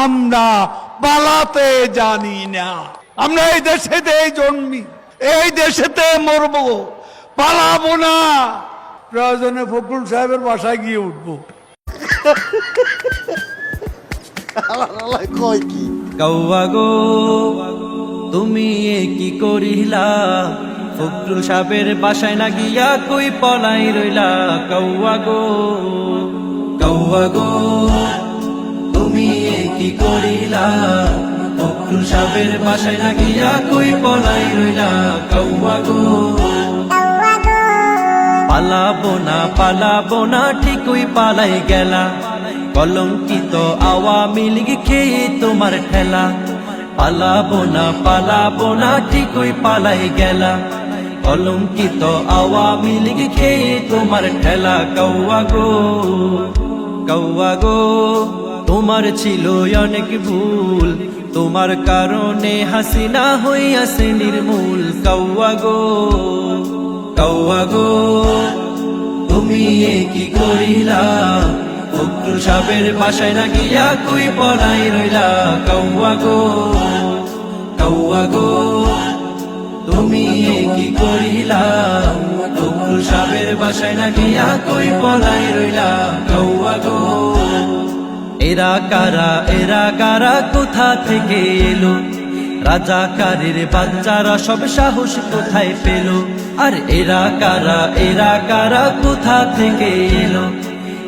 আমরা পালাতে জানি না। আমরা এই দেশেতে জন্মি, এই দেশেতে মরবো, পালাবো না। প্রয়োজনে ফখরুল সাহেবের বাসায় গিয়ে উঠবো। কয় কি কৌয়া গো তুমি এ কি করিলা, ফখরুল সাহেবের বাসায় না গিয়া কই পলাই রইলা। কৌয়া গো তুমি এ কি করিলা, ফখরুল সাহেবের বাসায় না গিয়া কই পলাই রইলা। কৌয়া গো পালাবো না ঠিকই পালাই গেলা, কলঙ্কিত আওয়ামী লীগ খেয়ে তোমার ঠেলা। পালাবো না ঠিকই পালাই গেলা, কলঙ্কিত আওয়ামী লীগ খেয়ে তোমার ঠেলা। কৌয়া গো তোমার ছিল অনেক ভুল, তোমার কারণে হাসিনা হইয়াছে নির্মূল। কৌয়া গো তুমি এ কি করিলা, ফখরুল সাহেবের বাসায় না গিয়া কই পলাই রইলা। কৌয়া গো তুমি এ কি করিলা, ফখরুল সাহেবের বাসায় না গিয়া কই পলাই রইলা। কৌয়া গো এরা কারা কোথা থেকে এলো, রাজাকারের বাচ্চারা সব সাহস কোথায় পেল। আর এরা কারা কোথা থেকে এলো,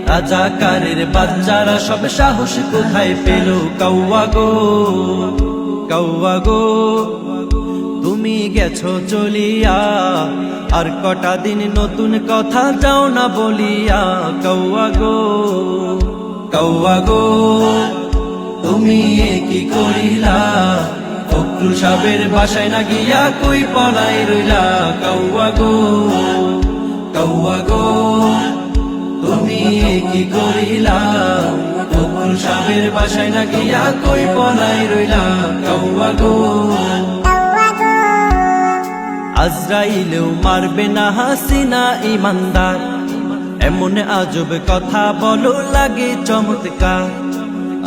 রাজাকারের বাচ্চারা সব সাহস কোথায় পেল। কৌয়া গো তুমি গেছো চলিয়া, আর কটা দিন নতুন কথা যাও না বলিয়া। কৌয়া গো তুমি এ কি করিলা, ফখরুল সাহেবের বাসায় না গিয়া কই পলাই রইলা। কৌয়া গো তুমি এ কি করিলা, ফখরুল সাহেবের বাসায় না গিয়া কই পলাই রইলা। কৌয়া গো আজরাইলেও মারবে না হাসিনা ইমানদার, এমন আজব কথা বলো লাগে চমৎকার।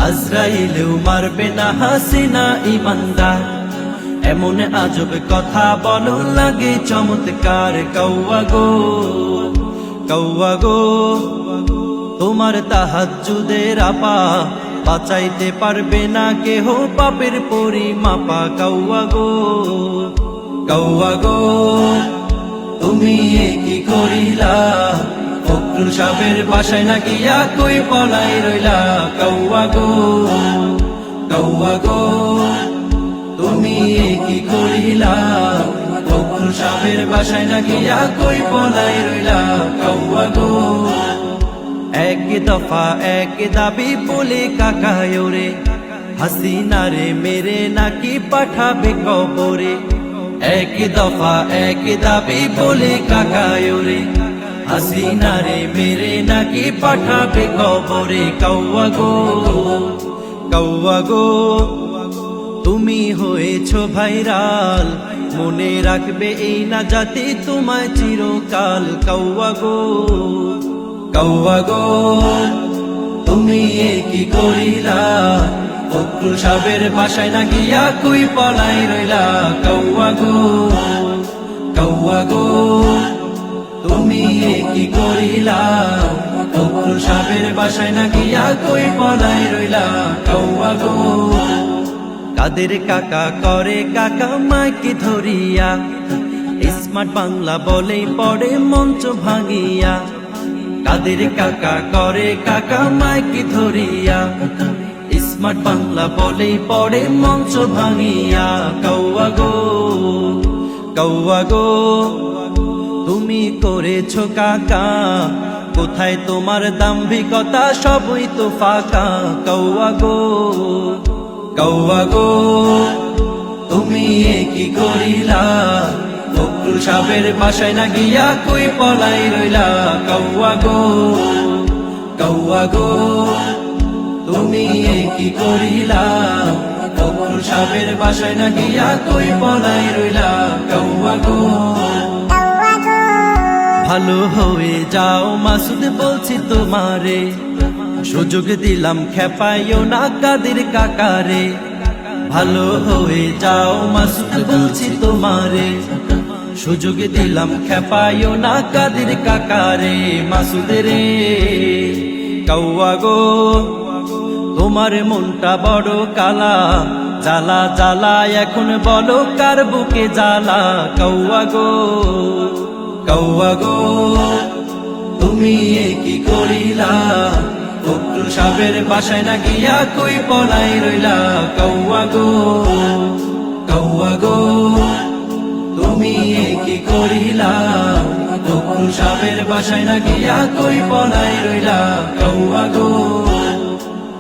আজরাইলেও মারবে না হাসিনা ইমানদার, এমন আজব কথা বলো লাগে চমৎকার। কৌয়া গো তোমার তাহাজ্জুদের আপা, বাঁচাইতে পারবে না কেহ পাপের পরিমাপা। কৌয়া গো তুমি এ কি করিলা, ফখরুল সাহেবের বাসায় না গিয়া কই পলাই রইলা। কৌয়া গো তুমি এ কি করিলা, ফখরুল সাহেবের বাসায় না গিয়া কই পলাই রইলা। কৌয়া গো এক দফা এক দাবি বলে কাকায় রে, হাসিনা রে মেরে নাকি পাঠাবে কবরে। এক দফা এক দাবি বলে কাকায় রে, হাসিনা রে মেরে নাকি পাঠাবে কবরে। কৌয়া গো তুমি হয়েছো ভাইরাল, মনে রাখবে এই না জাতি তোমায় চিরকাল। কৌয়া গো তুমি এ কি করিলা, ফখরুল সাহেবের বাসায় না গিয়া কই পলাই রইলা। কৌয়া গো তুমি এ কি করিলা, ফখরুল সাহেবের বাসায় না গিয়া কই পলাই রইলা। কৌয়া গো কাদের কাকা করে কাকা মাইকে ধরিয়া, স্মার্ট বাংলা বলেই পড়ে মঞ্চ ভাঙিয়া। কাদের কাকা করে কাকা মাইকে ধরিয়া, স্মার্ট বাংলা বলেই পড়ে মঞ্চ ভাঙিয়া। কৌয়া গো তুমি করেছো কাকা, কোথায় তোমার দাম্ভিকতা, সবই তো ফাঁকা। কৌয়া গো তুমি এ কি করিলা, ফখরুল সাহেবের বাসায় না গিয়া কই পলাই রইলা। কৌয়া গো তুমি এ কি করিলা, ফখরুল সাহেবের বাসায় না গিয়া কই পলাই রইলা। কৌয়া গো ভালো হয়ে যাও মাসুদ বলছি তোমারে, সুযোগ দিলাম খেপাইও না কাদের কাকারে, ভালো হয়ে যাও মাসুদ বলছি তোমারে। সুযোগ দিলাম খেপাইও না কাদের কাকারে, মাসুদ রে কাউয়া গো তোমার মনটা বড় কালা, জ্বালা জ্বালা এখন বলো কার বুকে জ্বালা। কাউয়া গো কাউয়া গো তুমি এ কি করিলা, ফখরুল সাহেবের বাসায় না গিয়া কই পলাই রইলা। কাউয়া গো কাউয়া গো তুমি এ কি করিলা, ফখরুল সাহেবের বাসায় না গিয়া কই পলাই রইলা। কাউয়া গো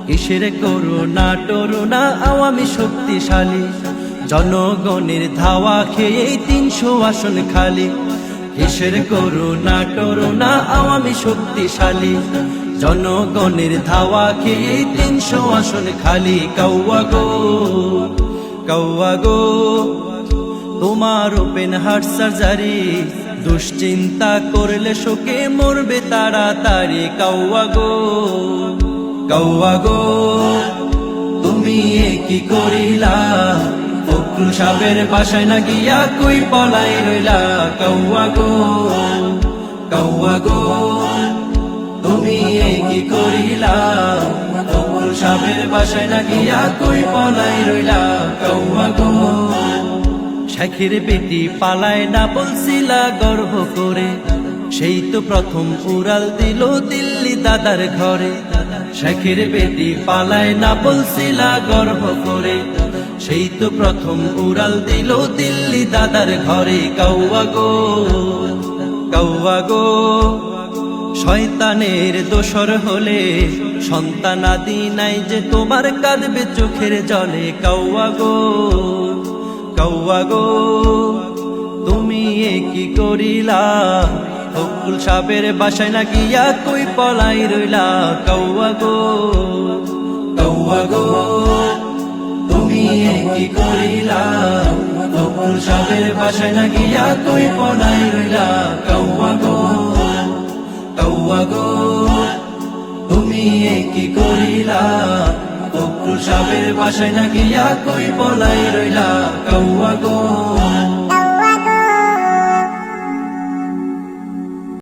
কিসের করুণা টরুণা আওয়ামী শক্তিশালী, জনগণের ধাওয়া খেয়ে 300 আসন খালি। কিসের করুণা টরুণা আওয়ামী শক্তিশালী, জনগণের ধাওয়া খেয়ে 300 আসন খালি। কাউয়া গো কাউয়া গো তোমার ওপেন হার্ট সার্জারি, দুশ্চিন্তা করলে শোকে মরবে তাড়াতাড়ি। কাউয়া গো কাউয়া গো তুমি এ কি করিলা, ফখরুল সাহেবের বাসায় না গিয়া কই পলাই রইলা। কাউয়া গো কাউয়া গো তুমি এ কি করিলা, ফখরুল সাহেবের বাসায় না গিয়া কই পলাই রইলা। কাউয়া গো শেখের বেটি পালায় না বলছিলা গর্ব করে, সেই তো প্রথম উড়াল দিল দিল্লি দাদার ঘরে। শেখের বেটি পালায় না বলছিলা গর্ব করে, সেই তো প্রথম উড়াল দিল দিল্লি দাদার ঘরে। কাউয়া গো কাউয়া গো শয়তানের দোসর হলে সন্তান আদি নাই যে তোমার কাঁদবে চোখের জলে। কাউয়া গো কাউয়া গো তুমি এ কি করিলা, ফখরুল সাহেবের বাসায় না গিয়া কই পলাই রইলা। কাউয়া গো কাউয়া গো তুমি এ কি করিলা, ফখরুল সাহেবের বাসায় না গিয়া কই পলাই রইলা। কাউয়া গো কাউয়া গো তুমি এ কি করিলা, ফখরুল সাহেবের বাসায় না গিয়া কই পলাই রইলা। কাউয়া গো